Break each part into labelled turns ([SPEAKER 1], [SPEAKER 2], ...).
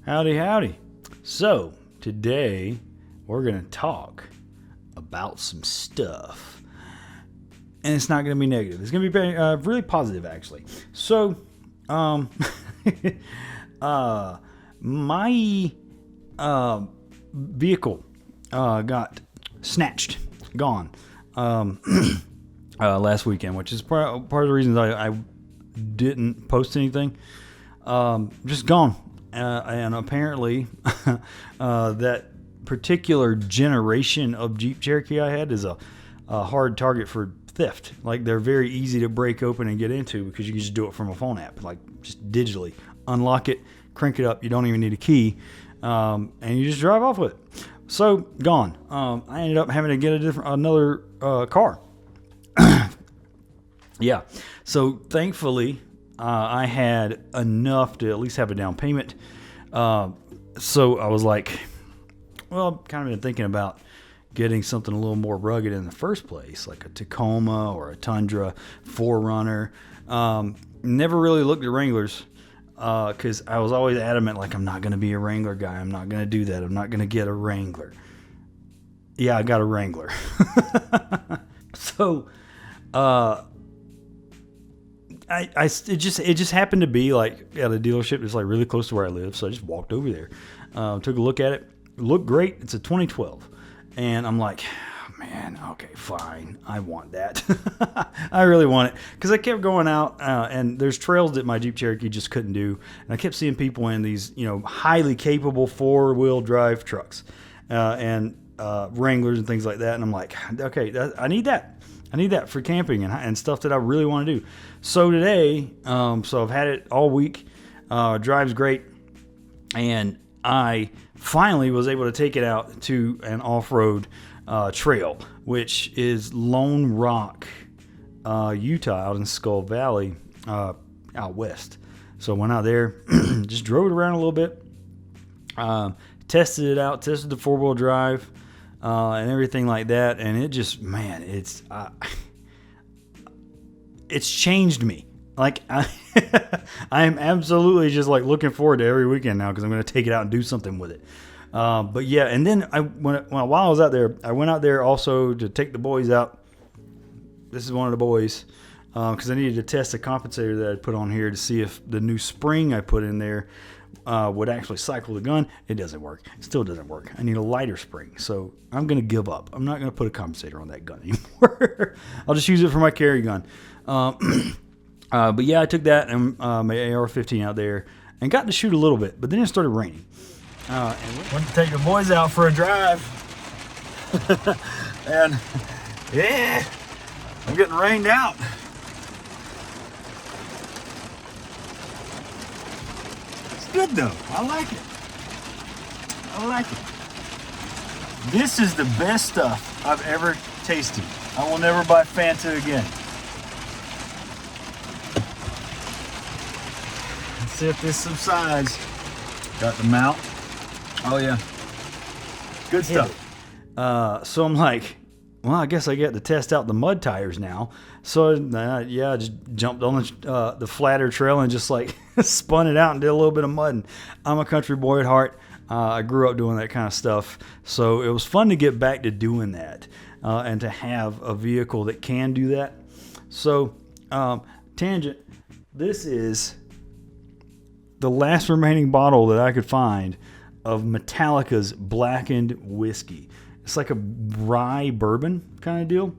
[SPEAKER 1] Howdy, howdy. So, today we're going to talk about some stuff. And it's not going to be negative. It's going to be really positive, actually. So, my vehicle got snatched, gone, last weekend, which is part of the reasons I didn't post anything. Just gone. And apparently, that particular generation of Jeep Cherokee I had is a hard target for theft. Like, they're very easy to break open and get into because you can just do it from a phone app, like just digitally unlock it, crank it up. You don't even need a key, and you just drive off with it. So gone. I ended up having to get another car. Yeah. So thankfully, I had enough to at least have a down payment. So I was like, well, I've kind of been thinking about getting something a little more rugged in the first place, like a Tacoma or a Tundra, 4Runner. Never really looked at Wranglers because I was always adamant, like, I'm not going to be a Wrangler guy. I'm not going to do that. I'm not going to get a Wrangler. Yeah, I got a Wrangler. So, it just happened to be like at a dealership that's like really close to where I live, so I just walked over there, took a look at it. Looked great. It's a 2012, and I'm like, man, okay, fine, I want that. I really want it because I kept going out, and there's trails that my Jeep Cherokee just couldn't do, and I kept seeing people in these, highly capable 4-wheel drive trucks, and Wranglers and things like that, and I'm like, okay, I need that. I need that for camping and stuff that I really want to do. So today, so I've had it all week. Drives great. And I finally was able to take it out to an off-road trail, which is Lone Rock, Utah, out in Skull Valley, out west. So I went out there, just drove it around a little bit, tested it out, tested the 4-wheel drive, and everything like that, and it just, man, it's changed me. Like, I am absolutely just like looking forward to every weekend now because I'm going to take it out and do something with it. But yeah, and then while I was out there, I went out there also to take the boys out. This is one of the boys because I needed to test a compensator that I put on here to see if the new spring I put in there would actually cycle the gun. It doesn't work. It still doesn't work. I need a lighter spring. So I'm going to give up. I'm not going to put a compensator on that gun anymore. I'll just use it for my carry gun. But yeah, I took that and my AR-15 out there and got to shoot a little bit. But then it started raining. And went to take the boys out for a drive. And yeah, I'm getting rained out. Good though. I like it. This is the best stuff I've ever tasted. I will never buy Fanta again. Let's see if this subsides. Got the mount. Oh yeah. Good stuff. So I'm like, well, I guess I get to test out the mud tires now. So yeah, I just jumped on the flatter trail and just like spun it out and did a little bit of mudding. I'm a country boy at heart. I grew up doing that kind of stuff. So it was fun to get back to doing that and to have a vehicle that can do that. So tangent, this is the last remaining bottle that I could find of Metallica's blackened whiskey. It's like a rye bourbon kind of deal,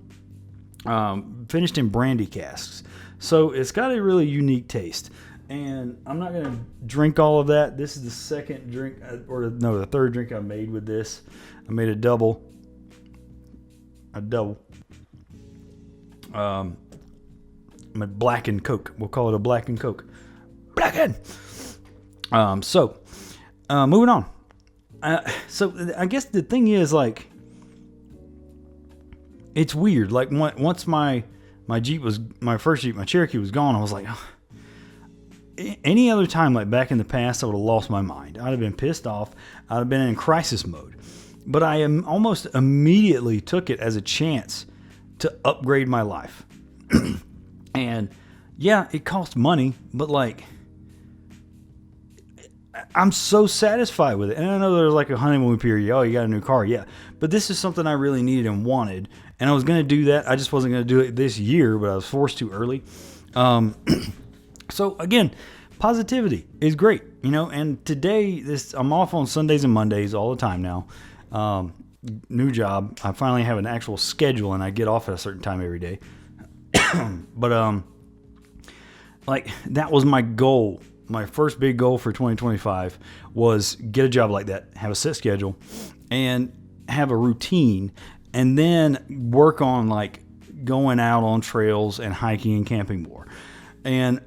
[SPEAKER 1] finished in brandy casks. So it's got a really unique taste. And I'm not going to drink all of that. This is the second drink, the third drink I made with this. I made a double. Blackened Coke. We'll call it a Blackened Coke. Blackened! So, moving on. So I guess the thing is, like, it's weird. Like, once my first Jeep, my Cherokee was gone, I was like, oh. Any other time, like back in the past, I would have lost my mind. I'd have been pissed off. I'd have been in crisis mode. But I almost immediately took it as a chance to upgrade my life. And yeah, it cost money, but like, I'm so satisfied with it. And I know there's like a honeymoon period. Oh, you got a new car. Yeah. But this is something I really needed and wanted. And I was going to do that. I just wasn't going to do it this year, but I was forced to early. So again, positivity is great, and today I'm off on Sundays and Mondays all the time now. New job. I finally have an actual schedule and I get off at a certain time every day. But, like that was my goal. My first big goal for 2025 was get a job like that, have a set schedule and have a routine, and then work on like going out on trails and hiking and camping more. And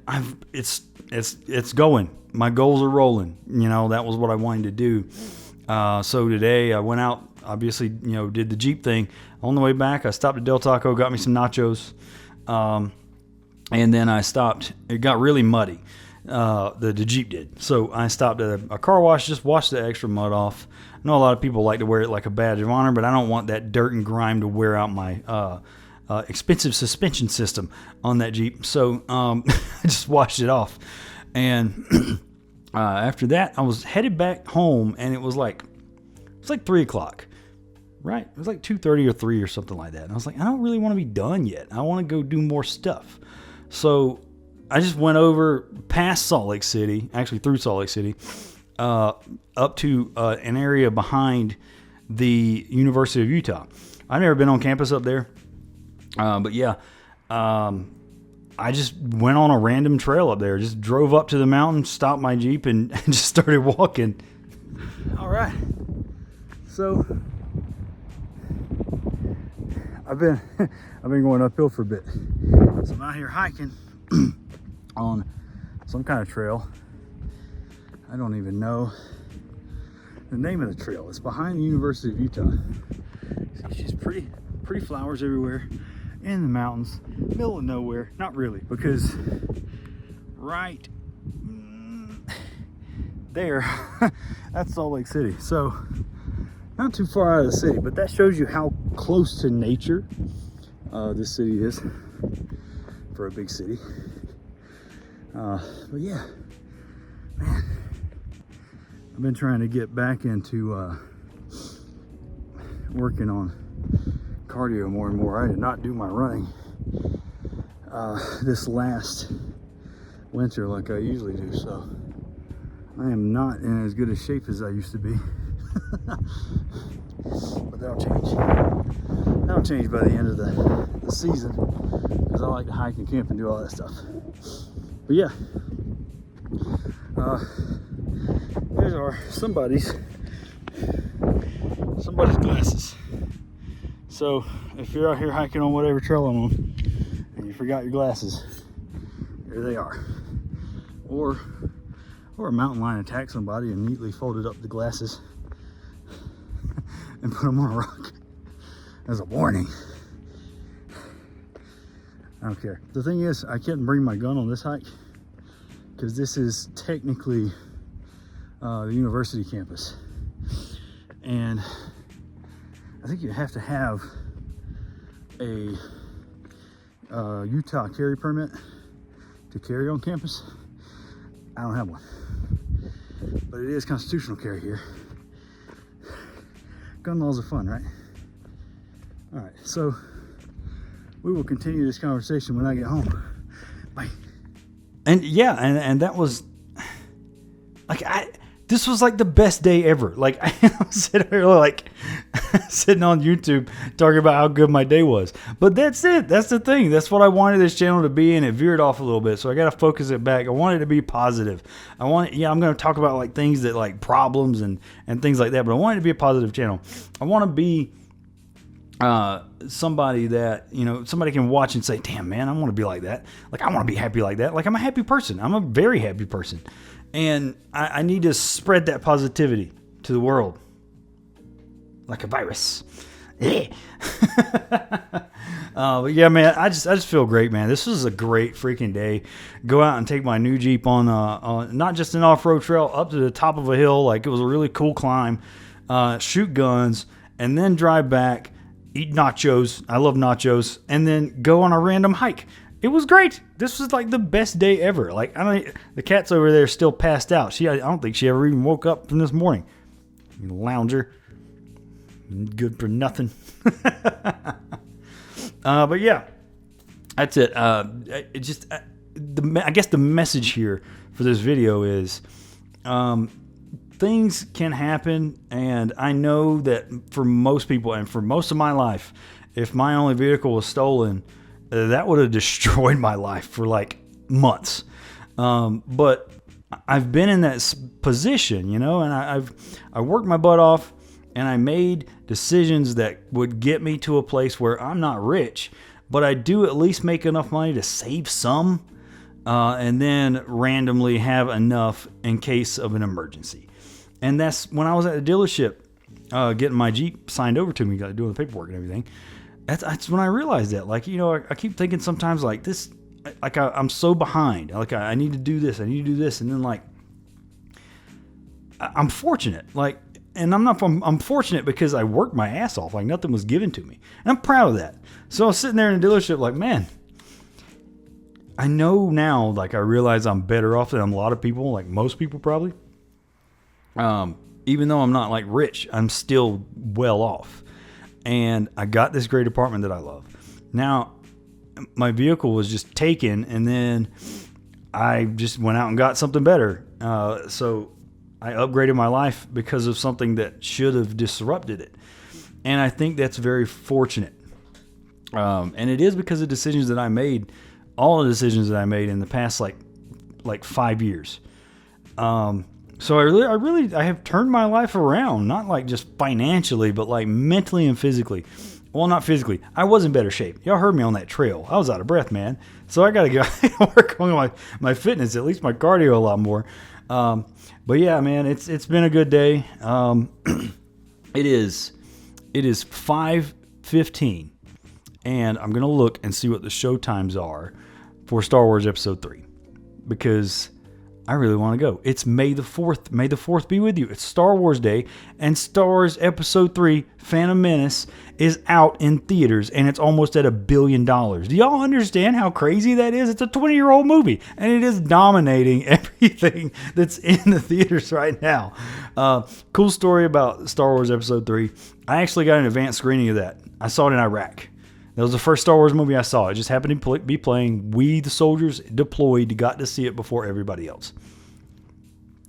[SPEAKER 1] it's going. My goals are rolling. That was what I wanted to do. So today I went out, obviously, did the Jeep thing. On the way back, I stopped at Del Taco, got me some nachos. And then I stopped. It got really muddy. The Jeep did. So I stopped at a car wash, just washed the extra mud off. I know a lot of people like to wear it like a badge of honor, but I don't want that dirt and grime to wear out my expensive suspension system on that Jeep. So I just washed it off. And after that, I was headed back home, and it was like 3 o'clock. Right? It was like 2:30 or 3 or something like that. And I was like, I don't really want to be done yet. I want to go do more stuff. So I just went over past Salt Lake City, actually through Salt Lake City, up to an area behind the University of Utah. I've never been on campus up there. But yeah, I just went on a random trail up there, just drove up to the mountain, stopped my Jeep, and just started walking. All right. So I've been going uphill for a bit. So I'm out here hiking on some kind of trail. I don't even know the name of the trail. It's behind the University of Utah. See, she's pretty flowers everywhere in the mountains, middle of nowhere. Not really, because right there, that's Salt Lake City. So not too far out of the city, but that shows you how close to nature this city is for a big city. But yeah, man, I've been trying to get back into working on cardio more and more. I did not do my running this last winter like I usually do, so I am not in as good a shape as I used to be. But that'll change by the end of the season, because I like to hike and camp and do all that stuff. But yeah, here's our somebody's glasses. So if you're out here hiking on whatever trail I'm on and you forgot your glasses, here they are. Or a mountain lion attacked somebody and neatly folded up the glasses and put them on a rock as a warning. I don't care. The thing is, I couldn't bring my gun on this hike because this is technically the university campus. And I think you have to have a Utah carry permit to carry on campus. I don't have one, but it is constitutional carry here. Gun laws are fun, right? All right, so we will continue this conversation when I get home. Bye. And yeah, and that was like this was like the best day ever. Like I was sitting here like sitting on YouTube talking about how good my day was. But that's it. That's the thing. That's what I wanted this channel to be, and it veered off a little bit. So I got to focus it back. I want it to be positive. I'm going to talk about like things that like problems and things like that, but I want it to be a positive channel. I want to be somebody that, somebody can watch and say, damn man, I want to be like that. Like I want to be happy like that. Like I'm a happy person. I'm a very happy person. And I need to spread that positivity to the world like a virus. Yeah. But yeah, man, I just feel great, man. This was a great freaking day. Go out and take my new Jeep on not just an off-road trail up to the top of a hill. Like it was a really cool climb, shoot guns, and then drive back, eat nachos. I love nachos. And then go on a random hike. It was great. This was like the best day ever. Like, the cat's over there still passed out. I don't think she ever even woke up from this morning. Lounger. Good for nothing. But yeah, that's it. I guess the message here for this video is, things can happen, and I know that for most people and for most of my life, if my only vehicle was stolen, that would have destroyed my life for like months. But I've been in that position, and I worked my butt off, and I made decisions that would get me to a place where I'm not rich, but I do at least make enough money to save some, and then randomly have enough in case of an emergency. And that's when I was at the dealership, getting my Jeep signed over to me, doing the paperwork and everything. That's when I realized that. Like, I keep thinking sometimes like this, like I'm so behind. Like I need to do this, I need to do this, and then like I'm fortunate. Like, and I'm fortunate because I worked my ass off. Like nothing was given to me, and I'm proud of that. So I was sitting there in the dealership, like, man, I know now. Like I realize I'm better off than a lot of people, like most people probably. Even though I'm not like rich, I'm still well off. And I got this great apartment that I love. Now, my vehicle was just taken, and then I just went out and got something better. So I upgraded my life because of something that should have disrupted it. And I think that's very fortunate. And it is because of decisions that I made, all the decisions that I made in the past like 5 years. So I have turned my life around, not like just financially, but like mentally and physically. Well, not physically. I was in better shape. Y'all heard me on that trail. I was out of breath, man. So I got to go work on my fitness, at least my cardio a lot more. But yeah, man, it's been a good day. It is 5:15, and I'm going to look and see what the show times are for Star Wars Episode 3, because I really want to go. It's May the 4th. May the 4th be with you. It's Star Wars Day, and Star Wars Episode 3, Phantom Menace, is out in theaters, and it's almost at $1 billion. Do y'all understand how crazy that is? It's a 20-year-old movie, and it is dominating everything that's in the theaters right now. Cool story about Star Wars Episode 3. I actually got an advanced screening of that. I saw it in Iraq. That was the first Star Wars movie I saw. It just happened to be playing. We, the soldiers deployed, got to see it before everybody else.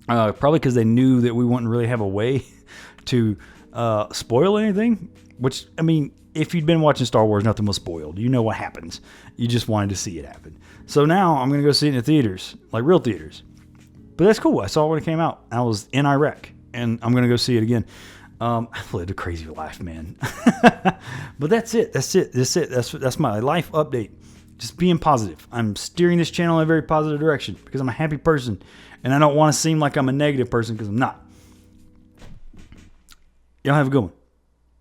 [SPEAKER 1] Probably because they knew that we wouldn't really have a way to spoil anything. Which, I mean, if you'd been watching Star Wars, nothing was spoiled. You know what happens. You just wanted to see it happen. So now I'm going to go see it in the theaters, like real theaters. But that's cool. I saw it when it came out. I was in Iraq, and I'm going to go see it again. I've lived a crazy life, man. But that's it. That's my life update. Just being positive. I'm steering this channel in a very positive direction because I'm a happy person, and I don't want to seem like I'm a negative person because I'm not. Y'all have a good one.